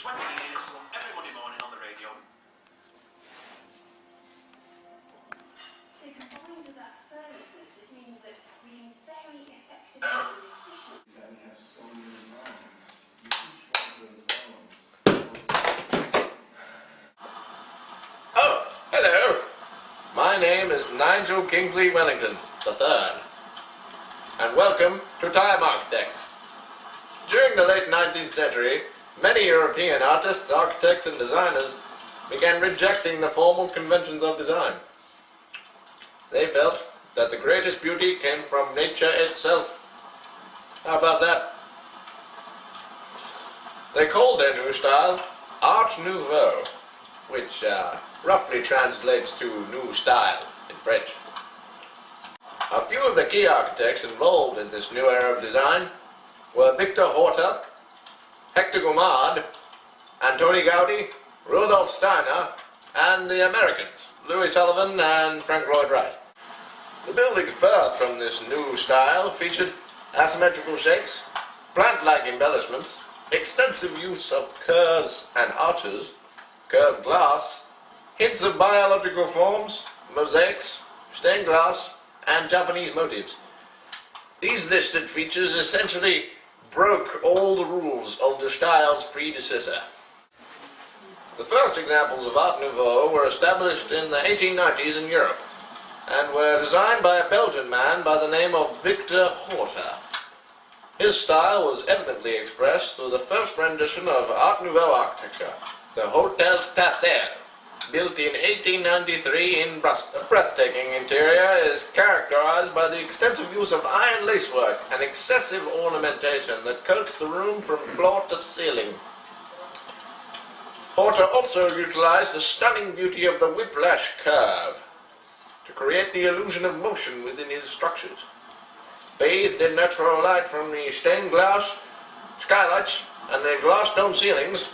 20 years, every Monday morning on the radio. So combined with that furnaces, this means that we can very effectively and efficiently... That we have so many lines. You choose one of those lines. Oh, hello. My name is Nigel Kingsley Wellington III, and welcome to Time Architects. During the late 19th century, many European artists, architects and designers began rejecting the formal conventions of design. They felt that the greatest beauty came from nature itself. How about that? They called their new style Art Nouveau, which roughly translates to new style in French. A few of the key architects involved in this new era of design were Victor Horta, Hector Guimard, Antoni Gaudi, Rudolf Steiner, and the Americans, Louis Sullivan and Frank Lloyd Wright. The building's birth from this new style featured asymmetrical shapes, plant-like embellishments, extensive use of curves and arches, curved glass, hints of biological forms, mosaics, stained glass, and Japanese motifs. These listed features essentially broke all the rules of the style's predecessor. The first examples of Art Nouveau were established in the 1890s in Europe and were designed by a Belgian man by the name of Victor Horta. His style was evidently expressed through the first rendition of Art Nouveau architecture, the Hôtel Tassel, built in 1893 in Brussels. The breathtaking interior is characterized by the extensive use of iron lacework and excessive ornamentation that coats the room from floor to ceiling. Horta also utilized the stunning beauty of the whiplash curve to create the illusion of motion within his structures. Bathed in natural light from the stained glass skylights and the glass dome ceilings,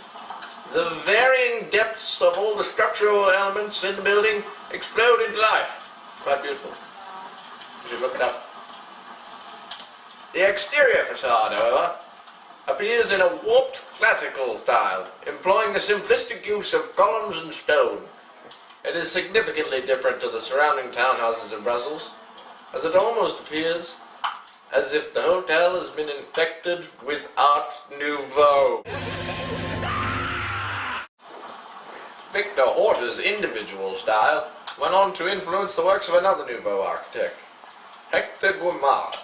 the varying depths of all the structural elements in the building explode into life. Quite beautiful. You should look it up. The exterior facade, however, appears in a warped classical style, employing the simplistic use of columns and stone. It is significantly different to the surrounding townhouses in Brussels, as it almost appears as if the hotel has been infected with Art Nouveau. Victor Horta's individual style went on to influence the works of another Nouveau architect, Hector Guimard.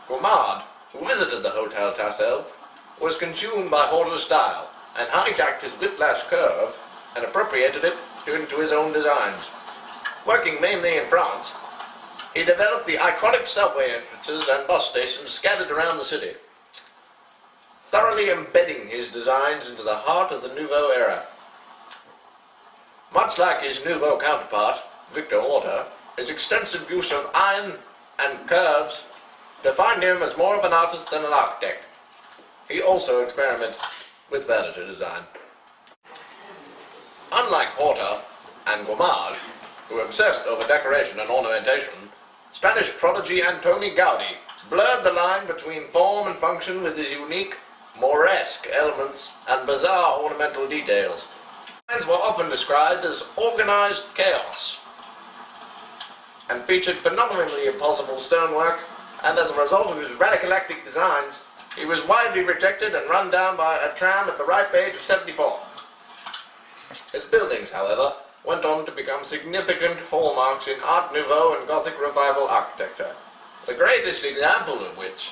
Guimard, who visited the Hôtel Tassel, was consumed by Horta's style and hijacked his whiplash curve and appropriated it into his own designs. Working mainly in France, he developed the iconic subway entrances and bus stations scattered around the city, thoroughly embedding his designs into the heart of the Nouveau era. Much like his Nouveau counterpart, Victor Horta, his extensive use of iron and curves defined him as more of an artist than an architect. He also experimented with furniture design. Unlike Horta and Guimard, who obsessed over decoration and ornamentation, Spanish prodigy Antoni Gaudi blurred the line between form and function with his unique, Mauresque elements and bizarre ornamental details. Designs were often described as organized chaos and featured phenomenally impossible stonework, and as a result of his radicalistic designs, he was widely rejected and run down by a tram at the ripe age of 74. His buildings, however, went on to become significant hallmarks in Art Nouveau and Gothic Revival architecture, the greatest example of which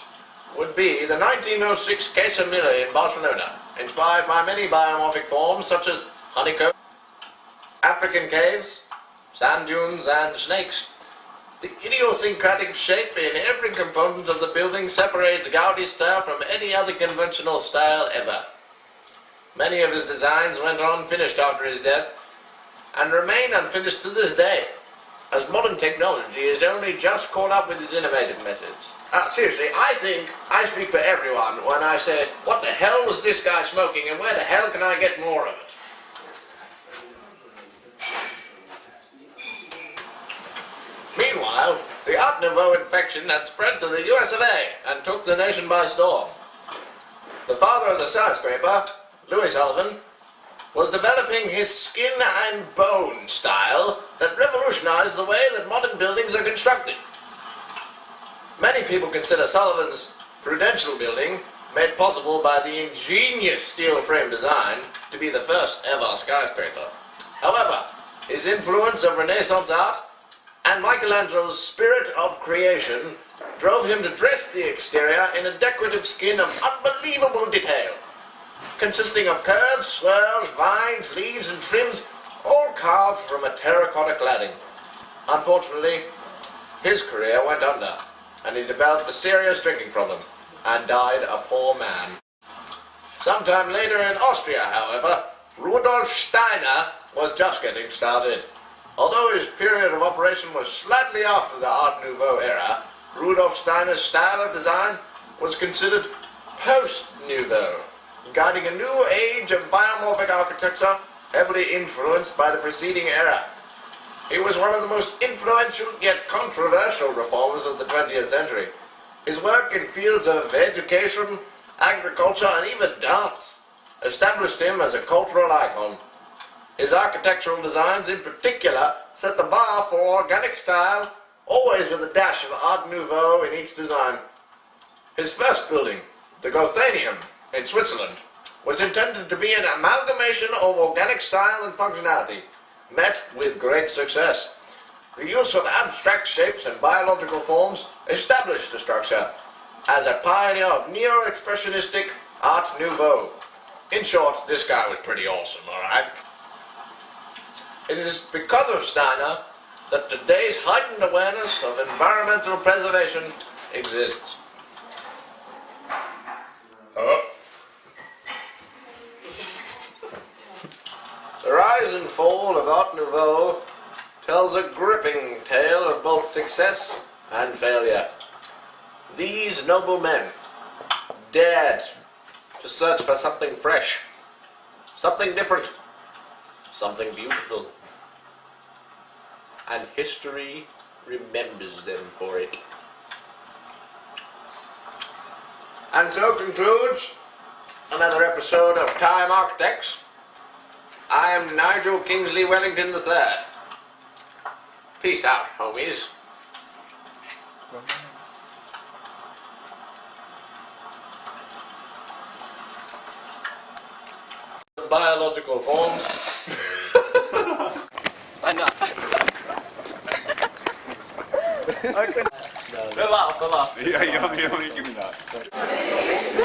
would be the 1906 Casa Milla in Barcelona, inspired by many biomorphic forms such as honeycomb, African caves, sand dunes and snakes. The idiosyncratic shape in every component of the building separates Gaudi's style from any other conventional style ever. Many of his designs went unfinished after his death and remain unfinished to this day, as modern technology is only just caught up with his innovative methods. Seriously, I think I speak for everyone when I say, what the hell was this guy smoking and where the hell can I get more of it? Meanwhile, the Art Nouveau infection had spread to the US of A and took the nation by storm. The father of the skyscraper, Louis Sullivan, was developing his skin and bone style that revolutionized the way that modern buildings are constructed. Many people consider Sullivan's Prudential building, made possible by the ingenious steel frame design, to be the first ever skyscraper. However, his influence of Renaissance art and Michelangelo's spirit of creation drove him to dress the exterior in a decorative skin of unbelievable detail, consisting of curves, swirls, vines, leaves, and trims, all carved from a terracotta cladding. Unfortunately, his career went under, and he developed a serious drinking problem, and died a poor man. Sometime later in Austria, however, Rudolf Steiner was just getting started. Although his period of operation was slightly after the Art Nouveau era, Rudolf Steiner's style of design was considered post-Nouveau, guiding a new age of biomorphic architecture heavily influenced by the preceding era. He was one of the most influential yet controversial reformers of the 20th century. His work in fields of education, agriculture, and even dance established him as a cultural icon. His architectural designs in particular set the bar for organic style, always with a dash of Art Nouveau in each design. His first building, the Gothanium in Switzerland, was intended to be an amalgamation of organic style and functionality, met with great success. The use of abstract shapes and biological forms established the structure as a pioneer of neo-expressionistic Art Nouveau. In short, this guy was pretty awesome, alright? It is because of Steiner that today's heightened awareness of environmental preservation exists. The rise and fall of Art Nouveau tells a gripping tale of both success and failure. These noble men dared to search for something fresh, something different, something beautiful, and history remembers them for it. And so concludes another episode of Time Architects. I am Nigel Kingsley Wellington III. Peace out, homies. Biological forms. Det var. Ja, jag gick med där.